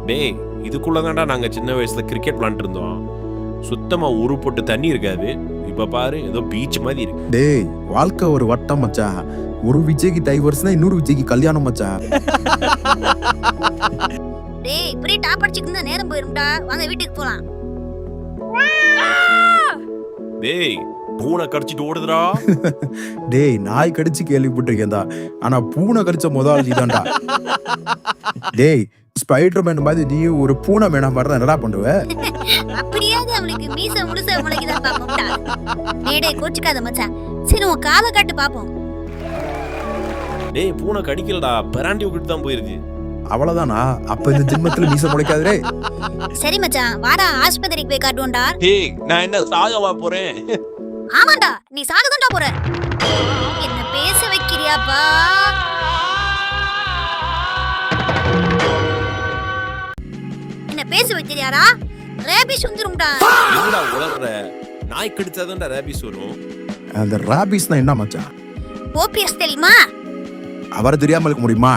டேய் இதுக்குள்ளதான்டா நாங்க சின்ன வயசுல கிரிக்கெட் விளையாண்டு இருந்தோம். சுத்தமா ஒரு பொட்டு தண்ணி இருக்காது. இப்ப பாரு ஏதோ பீச் மாதிரி இருக்கு. டேய் வாழ்க்கை ஒரு வட்டம் மச்சான். ஒரு விஜய்க்கு டைவர்ஸ்னா இன்னொரு விஜய்க்கு கல்யாணம் மச்சான். டேய் இப்படி டாப் அடிச்சிட்டு நேரம் போயிரும்டா. வாங்க வீட்டுக்கு போலாம். டேய் பூனை கடிச்சிட்டு ஓடுதுடா. டேய் நாய் கடிச்சு கேள்விப்பட்டிருக்கேன்டா. ஆனா பூனை கடிச்ச முதல் நீதான்டா. டேய் ஸ்பைடர்மேன் மாதிரி நீ ஒரு பூனை மேனா மாதிரி என்னடா பண்ணுவ? அப்படியாவது அவனுக்கு மீச முழுச முளைக்குதான் பாப்போம்டா. டேய் கோச்சிக்காத மச்சான். சரி உன் காலை காட்டு பாப்போம். டேய் பூனை கடிக்கலடா, பெராண்டி விட்டு தான் போயிருக்கு. அவ்வளவுதானா? அப்ப இந்த ஜென்மத்துல மீச முளைக்காதே. சரி மச்சான் வாடா ஆஸ்பத்திரிக்கு போய் காட்டுவோம்டா. டேய் நான் என்ன சாகவா போறேன்? ஆமாண்டா நீ சாகதான்டா போற. என்ன பேச வைக்கிறியாப்பா? என்ன பேச வைக்கிறியாடா? ரேபிஸ் வந்துரும்டா. என்னடா உளறற? நாய் கடிச்சாதான்டா ரேபிஸ் வரும். அந்த ராபிஸ்னா என்ன மச்சான்? ஓபிஎஸ் தெரியுமா? அவரை தெரியாம இருக்க முடியுமா?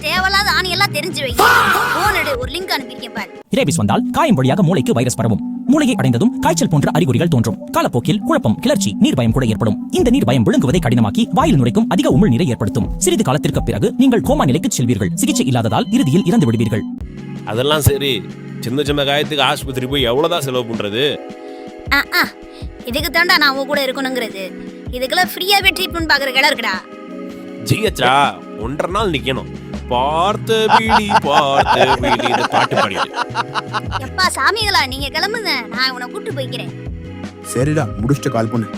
தேவலாத ஆணி எல்லாம் தெரிஞ்சு வை. போன் எடு, ஒரு லிங்க் அனுப்பியிருக்கேன் பாரு. ரேபிஸ் வந்தால் காயம் வழியாக மூளைக்கு வைரஸ் பரவும். மூளையை அடைந்ததும் காய்ச்சல் போன்ற அறிகுறிகள் தோன்றும். காலப்போக்கில் குழப்பம், கிளர்ச்சி, நீர் பயம் கூட ஏற்படும். இந்த நீர் பயம் விழுங்குவதை கடினமாக்கி வாயில் நுரைக்கும் அதிக உமிழ் நீரை ஏற்படுத்தும். சிறிது காலத்திற்கு பிறகு நீங்கள் கோமா நிலைக்கு செல்வீர்கள். சிகிச்சை இல்லாததால் இறுதியில் இறந்து விடுவீர்கள். அதெல்லாம் சரி, சின்ன சின்ன காயத்துக்கு ஆஸ்பத்திரி போய் எவ்வளவுதான் செலவு பண்றது? இதுக்கு தாண்டா நான் உங்க கூட இருக்கணுங்கிறது. இதுக்கெல்லாம் ஃப்ரீயாவே ட்ரீட்மெண்ட் பாக்குற இடம் இருக்குடா. ஜிஹெச்சா 1.5 நாள் நிக்கணும். பார்த்த பீடி இந்த பாட்டு பாடிடு. எப்பா சாமிகளா நீங்க கிளம்புங்க, நான் உன்னை கூட்டு போய்க்கிறேன். சரிடா முடிச்சுட்டு கால் பண்ணு.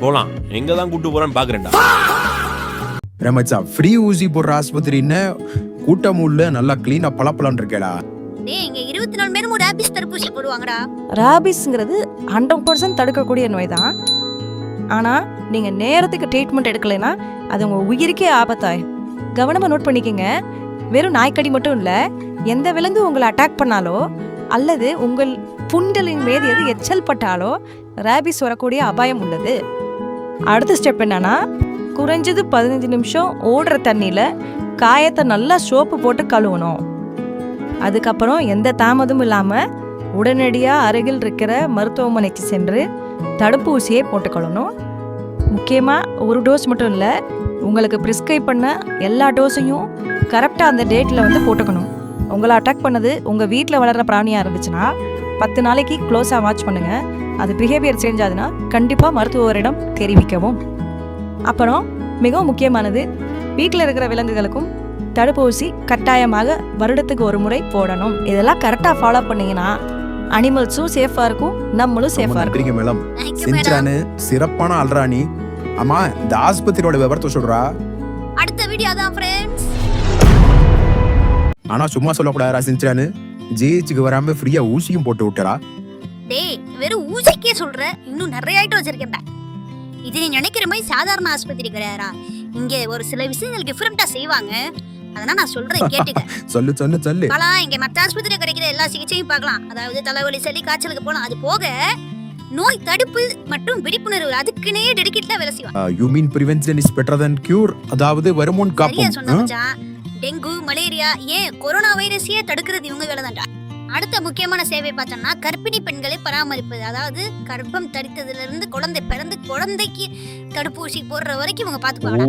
போலாம். எங்க தான் கூட்டு போறேன்னு பாக்குறேன்டா. மச்சான் ஃப்ரீ ஊசி போடுற ஆஸ்பத்திரின்னு கூட்டம் உள்ள நல்லா கிளீனா பளபளன்னு இருக்கேடா. டேய் இங்க 24 மணி நேரமும் ராபிஸ் தடுப்பூசி போடுவாங்கடா. ராபிஸ்ங்கிறது 100% தடுக்கக்கூடிய நோய் தான். ஆனா நீங்க நேரத்துக்கு ட்ரீட்மெண்ட் எடுக்கலைன்னா அது உங்க உயிருக்கே ஆபத்தாய். கவனமா நோட் பண்ணிக்கங்க. வெறும் நாய்க்கடி மட்டும் இல்ல, எந்த விலங்கு உங்களை அட்டாக் பண்ணாலோ அல்லது உங்கள் புண்டலின் மீது எது எச்சல் பட்டாலோ ராபிஸ் வரக்கூடிய அபாயம் உள்ளது. அடுத்த ஸ்டெப் என்னன்னா, குறைஞ்சது 15 நிமிஷம் ஓடுற தண்ணியில காயத்தை நல்லா சோப்பு போட்டு கழுவணும். அதுக்கப்புறம் எந்த தாமதமும் இல்லாம உடனடியா அருகில் இருக்கிற மருத்துவமனைக்கு சென்று தடுப்பூசியை போட்டுக்கொள்ளணும். முக்கியமா ஒரு டோஸ் மட்டும் இல்லை, உங்களுக்கு ப்ரிஸ்கிரைப் பண்ண எல்லா டோஸையும் கரெக்டாக அந்த டேட்டில் வந்து போட்டுக்கணும். உங்களை அட்டாக் பண்ணது உங்கள் வீட்டில் வளர்கிற பிராணியாக இருந்துச்சுன்னா 10 நாளைக்கு க்ளோஸாக வாட்ச் பண்ணுங்கள். அது பிஹேவியர் சேஞ்ச் ஆகுதுன்னா கண்டிப்பாக மருத்துவரிடம் தெரிவிக்கவும். அப்புறம் மிகவும் முக்கியமானது, வீட்டில் இருக்கிற விலங்குகளுக்கும் தடுப்பூசி கட்டாயமாக வருடத்துக்கு ஒரு முறை போடணும். இதெல்லாம் கரெக்டாக ஃபாலோ பண்ணீங்கன்னா அனிமல்ஸும் சேஃபாக இருக்கும், நம்மளும் சேஃபாக இருக்கும். மேடம் செஞ்சானு சிறப்பான ஆள்ராணி. ஆமா இந்த ஆஸ்பத்திரியோட விவரத்தை சொல்றா. அடுத்த வீடியோ தான் ஃப்ரெண்ட்ஸ். ஆனா சும்மா சொல்லக்கூடாதா செஞ்சானு? ஜிஹெச்சுக்கு வராம ஃப்ரீயா ஊசியும் போட்டு விட்டுறா. டேய் வெறும் ஊசிக்கே சொல்ற, இன்னும் நிறைய ஐட்டம் வச்சிருக்கேன்டா. இது நீ நினைக்கிற மாதிரி சாதாரண ஆஸ்பத்திரி கிடையாதா. இங்க ஒரு சில விஷயங்கள் டிஃபரெண்டா செய்வாங்க. அதனால நான் சொல்றேன் கேட்டுக்க. சொல்லு சொல்லு சொல்லு. இங்க மத்த ஆஸ்பத்திரியில கிடைக்கிற எல்லா சிகிச்சையும் பார்க்கலாம். அதாவது தலைவலி, சளி, காய்ச்சலுக்கு போலாம். அது போக நோய் தடுப்பு மற்றும் விழிப்புணர்வு அதுக்குனே டெடிகேட்டா வேலை செய்வாங்க. You mean prevention is better then cure. அதாவது வருமுன் காப்போம். சொன்னா மச்சான், டெங்கு, மலேரியா, ஏன் கொரோனா வைரஸையே தடுக்கிறது இவங்க வேலை தான்டா. அடுத்த முக்கியமான சேவை பார்த்தோம்னா கர்ப்பிணி பெண்களை பராமரிப்பது. அதாவது கர்ப்பம் தரித்ததுல இருந்து குழந்தை பிறந்து குழந்தைக்கு தடுப்பூசி போடுற வரைக்கும் இவங்க பாத்துப்பாங்க.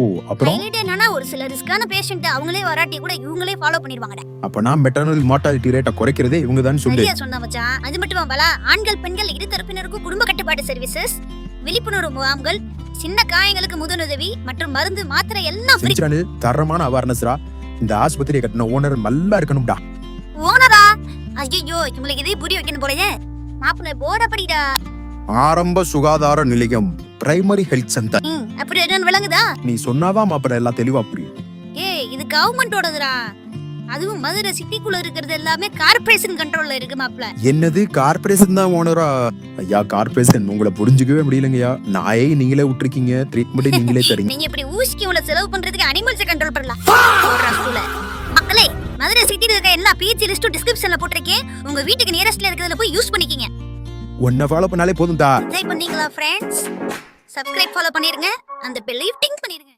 ஹைலைட் என்னன்னா, ஒரு சில ரிஸ்கான பேஷண்ட் அவங்களே வராட்டி கூட இவங்களே ஃபாலோ பண்ணிடுவாங்க. அப்பனா மெட்டர்னல் மார்டாலிட்டி ரேட்ட குறைக்கிறதே இவங்க தான் சொல்லு. சரியா சொன்னா மச்சான். அது மட்டும் பல ஆண்கள் பெண்கள் இரு தரப்பினருக்கும் குடும்ப கட்டுப்பாடு சர்வீசஸ், விழிப்புணர்வு முகாம்கள், சின்ன காயங்களுக்கு முதலுதவி மற்றும் மருந்து மாத்திரை எல்லாம் ஃப்ரீ. தரமான அவேர்னஸ்ரா. இந்த ஆஸ்பத்திரியை கட்டின ஓனர் நல்லா இருக்கணும்டா. ஓனரா? ஐயோ உங்களுக்கு இதே புரிய வைக்கணும் போலயே. மாப்பிள்ளை போட படிடா. ஆரம்ப சுகாதார நிலையம், பிரைமரி ஹெல்த் சென்டர். அப்படி என்ன விளங்குதா? நீ சொன்னாதான் மாப்பிள்ளை எல்லாம் தெளிவா புரியும். இது கவர்மெண்டோடதுடா. அதுவும் மதுரை சிட்டிக்குள்ள இருக்கிறது எல்லாமே கார்ப்பரேஷன் கண்ட்ரோல்ல இருக்கு மாப்பிள்ளை. என்னது கார்ப்பரேஷன் தான் ஓனரா? ஐயா கார்ப்பரேஷன் உங்களை புரிஞ்சுக்கவே முடியலங்கய்யா. நாயை நீங்களே விட்டுருக்கீங்க, ட்ரீட்மெண்ட் நீங்களே தரீங்க. நீங்க இப்படி ஊசிக்கு உள்ள செலவு பண்றதுக்கு அனிமல்ஸை கண்ட்ரோல் பண்ணலாம். மக்களே மதுரை சிட்டில இருக்க எல்லா பிஹெச் லிஸ்டும் டிஸ்கிரிப்ஷன்ல போட்டிருக்கேன். உங்க வீட்டுக்கு நியரஸ்ட்ல இருக்கிறதுல போய் யூஸ் பண்ணிக்கீங்க. ஒன்ன ஃபாலோ பண்ணாலே போதும்டா. ட்ரை பண்ணீங்களா ஃப்ரெண்ட்ஸ்? சப்ஸ்கிரைப் ஃபாலோ பண்ணிருங்க, அந்த பெல் ஐ டிங் பண்ணிருங்க.